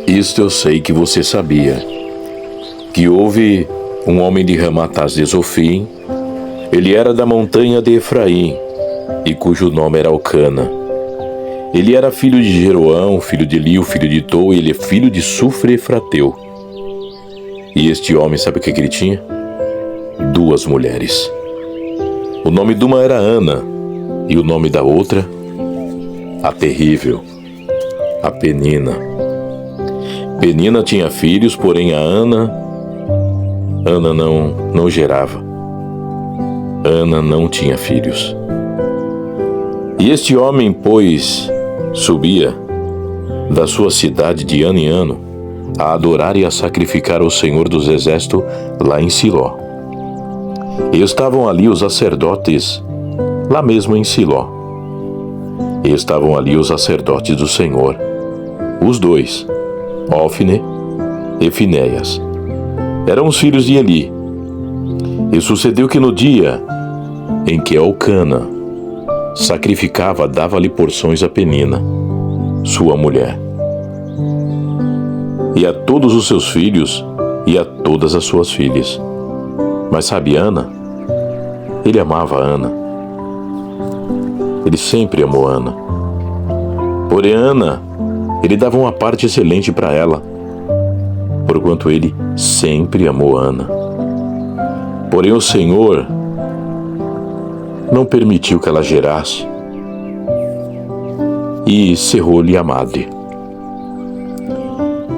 Isto eu sei que você sabia, que houve um homem de Ramatás de Zofim, ele era da montanha de Efraim, e cujo nome era Elcana. Ele era filho de Jeroão, filho de Eliú, filho de Tou, e ele é filho de Sufre Efrateu. E este homem, sabe o que ele tinha? 2 mulheres. O nome de uma era Ana, e o nome da outra, a terrível, a Penina. Penina tinha filhos, porém a Ana não gerava. Ana não tinha filhos. E este homem, pois, subia da sua cidade de ano em ano a adorar e a sacrificar ao Senhor dos Exércitos lá em Siló. E estavam ali os sacerdotes, lá mesmo em Siló. E estavam ali os sacerdotes do Senhor, os 2, Ofne e Finéias. Eram os filhos de Eli. E sucedeu que no dia em que Elcana sacrificava, dava-lhe porções a Penina, sua mulher, e a todos os seus filhos e a todas as suas filhas. Mas sabe, Ana, ele amava Ana. Ele sempre amou Ana. Porém, Ana, ele dava uma parte excelente para ela, porquanto ele sempre amou Ana. Porém, o Senhor não permitiu que ela gerasse e cerrou-lhe a madre.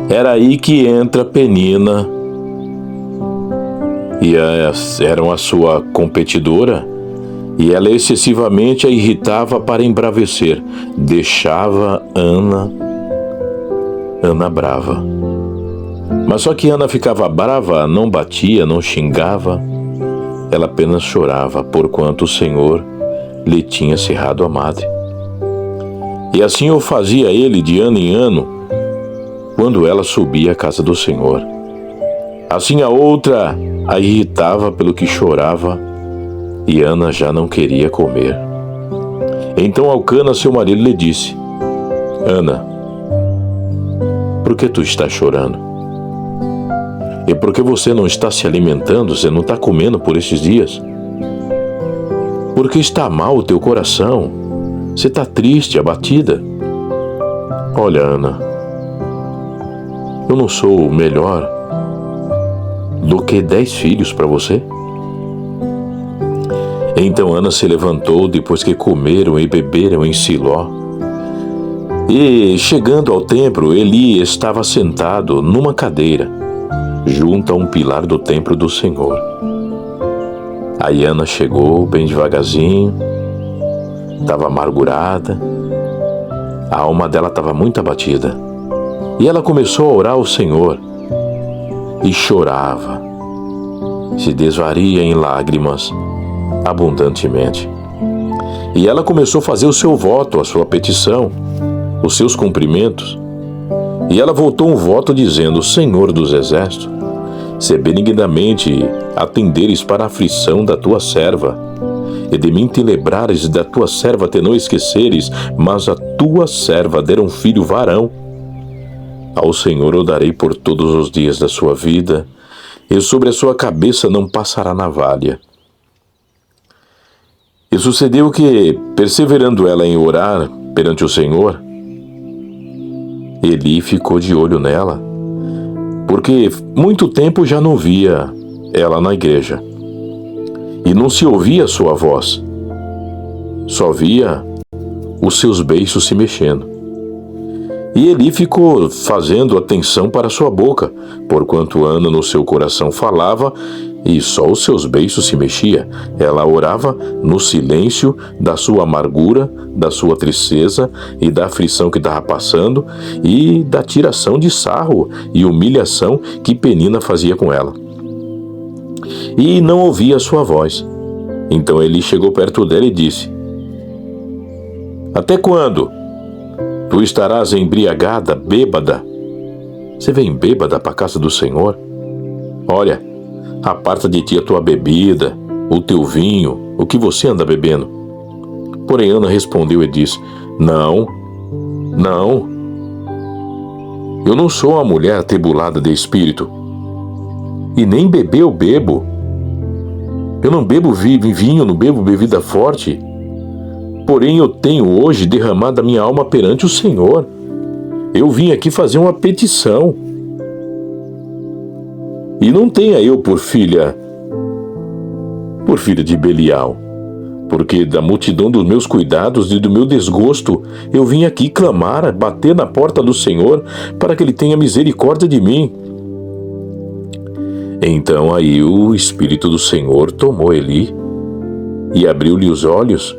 Era aí que entra Penina, e eram a sua competidora, e ela excessivamente a irritava para embravecer, deixava Ana brava. Mas só que Ana ficava brava, não batia, não xingava, ela apenas chorava, porquanto o Senhor lhe tinha cerrado a madre. E assim o fazia ele de ano em ano, quando ela subia à casa do Senhor. Assim a outra a irritava pelo que chorava, e Ana já não queria comer. Então Elcana, seu marido, lhe disse: Ana, por que tu estás chorando? E por que você não está se alimentando, você não está comendo por estes dias? Porque está mal o teu coração, você está triste, abatida. Olha, Ana, eu não sou melhor do que 10 filhos para você? Então Ana se levantou depois que comeram e beberam em Siló. E, chegando ao templo, Eli estava sentado numa cadeira, junto a um pilar do templo do Senhor. Aí Ana chegou bem devagarzinho, estava amargurada, a alma dela estava muito abatida. E ela começou a orar ao Senhor, e chorava, se desvaria em lágrimas abundantemente. E ela começou a fazer o seu voto, a sua petição, os seus cumprimentos. E ela voltou um voto dizendo: Senhor dos Exércitos, se benignamente atenderes para a aflição da tua serva, e de mim te lembrares, da tua serva te não esqueceres, mas a tua serva der um filho varão, ao Senhor o darei por todos os dias da sua vida, e sobre a sua cabeça não passará navalha. E sucedeu que, perseverando ela em orar perante o Senhor, Eli ficou de olho nela, porque muito tempo já não via ela na igreja, e não se ouvia a sua voz, só via os seus beiços se mexendo. E Eli ficou fazendo atenção para sua boca, porquanto Ana no seu coração falava, e só os seus beiços se mexia. Ela orava no silêncio da sua amargura, da sua tristeza e da aflição que estava passando, e da tiração de sarro e humilhação que Penina fazia com ela. E não ouvia a sua voz. Então Eli chegou perto dela e disse: Até quando tu estarás embriagada, bêbada? Você vem bêbada para a casa do Senhor? Olha, aparta de ti a tua bebida, o teu vinho, o que você anda bebendo. Porém Ana respondeu e disse: Não. Eu não sou uma mulher atribulada de espírito, e nem beber eu bebo. Eu não bebo vinho, não bebo bebida forte. Porém, eu tenho hoje derramado a minha alma perante o Senhor. Eu vim aqui fazer uma petição. E não tenha eu por filha de Belial, porque da multidão dos meus cuidados e do meu desgosto, eu vim aqui clamar, bater na porta do Senhor, para que Ele tenha misericórdia de mim. Então aí o Espírito do Senhor tomou Eli e abriu-lhe os olhos.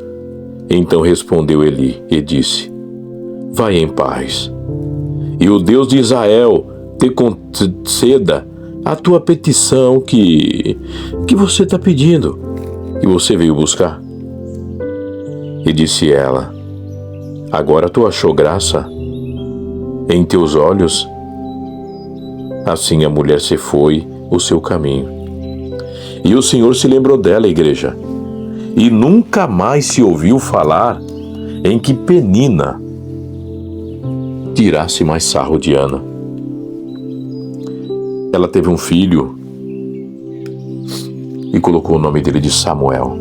Então respondeu Eli e disse: vai em paz, e o Deus de Israel te conceda a tua petição que você está pedindo, que você veio buscar. E disse ela: agora tu achou graça em teus olhos? Assim a mulher se foi o seu caminho. E o Senhor se lembrou dela, igreja, e nunca mais se ouviu falar em que Penina tirasse mais sarro de Ana. Ela teve um filho e colocou o nome dele de Samuel.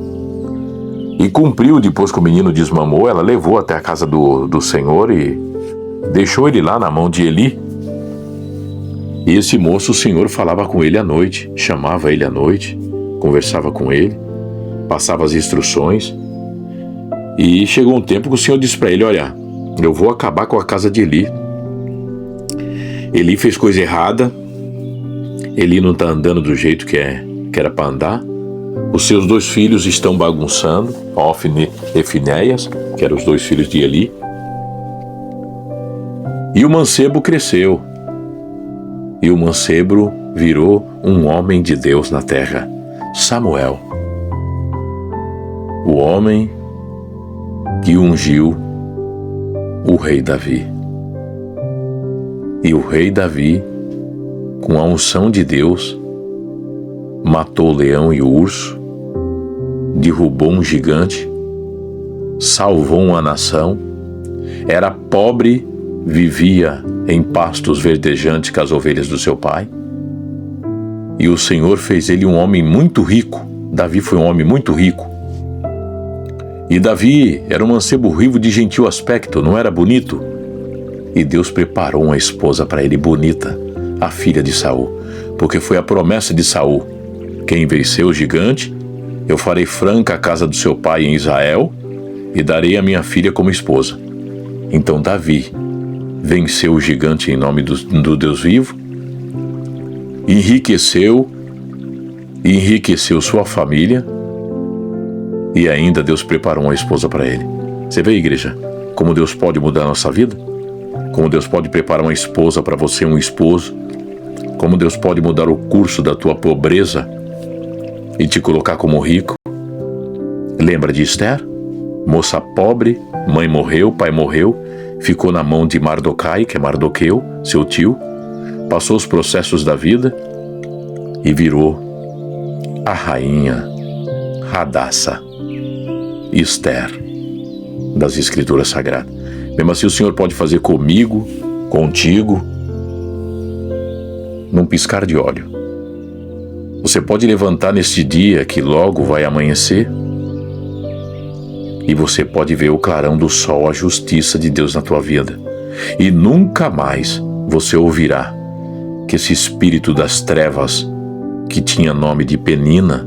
E cumpriu, depois que o menino desmamou, ela levou até a casa do Senhor e deixou ele lá na mão de Eli. E esse moço, o Senhor falava com ele à noite, chamava ele à noite, conversava com ele, passava as instruções. E chegou um tempo que o Senhor disse para ele: olha, eu vou acabar com a casa de Eli. Eli fez coisa errada, Eli não está andando do jeito que era para andar. Os seus 2 filhos estão bagunçando, Ofni e Finéias, que eram os 2 filhos de Eli. E o mancebo cresceu. E o mancebo virou um homem de Deus na terra, Samuel. O homem que ungiu o rei Davi. E o rei Davi, com a unção de Deus, matou o leão e o urso, derrubou um gigante, salvou uma nação, era pobre, vivia em pastos verdejantes com as ovelhas do seu pai. E o Senhor fez ele um homem muito rico. Davi foi um homem muito rico. E Davi era um mancebo ruivo de gentil aspecto, não era bonito. E Deus preparou uma esposa para ele bonita, a filha de Saul, porque foi a promessa de Saul: quem venceu o gigante, eu farei franca a casa do seu pai em Israel e darei a minha filha como esposa. Então Davi venceu o gigante em nome do Deus vivo, enriqueceu sua família, e ainda Deus preparou uma esposa para ele. Você vê, igreja, como Deus pode mudar a nossa vida? Como Deus pode preparar uma esposa para você, um esposo? Como Deus pode mudar o curso da tua pobreza e te colocar como rico? Lembra de Esther? Moça pobre, mãe morreu, pai morreu, ficou na mão de Mardokai, que é Mardoqueu, seu tio, passou os processos da vida e virou a rainha Hadassa, Esther, das Escrituras Sagradas. Mesmo assim, o Senhor pode fazer comigo, contigo, num piscar de olho. Você pode levantar neste dia que logo vai amanhecer e você pode ver o clarão do sol, a justiça de Deus na tua vida. E nunca mais você ouvirá que esse espírito das trevas, que tinha nome de Penina,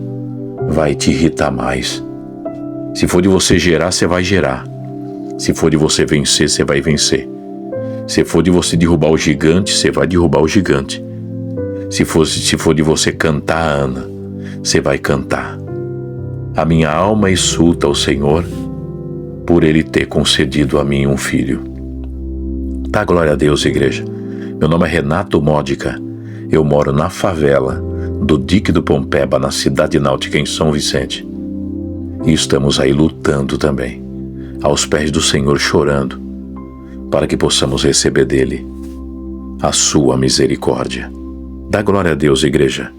vai te irritar mais. Se for de você gerar, você vai gerar. Se for de você vencer, você vai vencer. Se for de você derrubar o gigante, você vai derrubar o gigante. Se for de você cantar, Ana, você vai cantar. A minha alma exulta ao Senhor por Ele ter concedido a mim um filho. Dá glória a Deus, igreja. Meu nome é Renato Módica. Eu moro na favela do Dique do Pompeba, na cidade náutica em São Vicente. E estamos aí lutando também, aos pés do Senhor, chorando, para que possamos receber dele a sua misericórdia. Dá glória a Deus, igreja.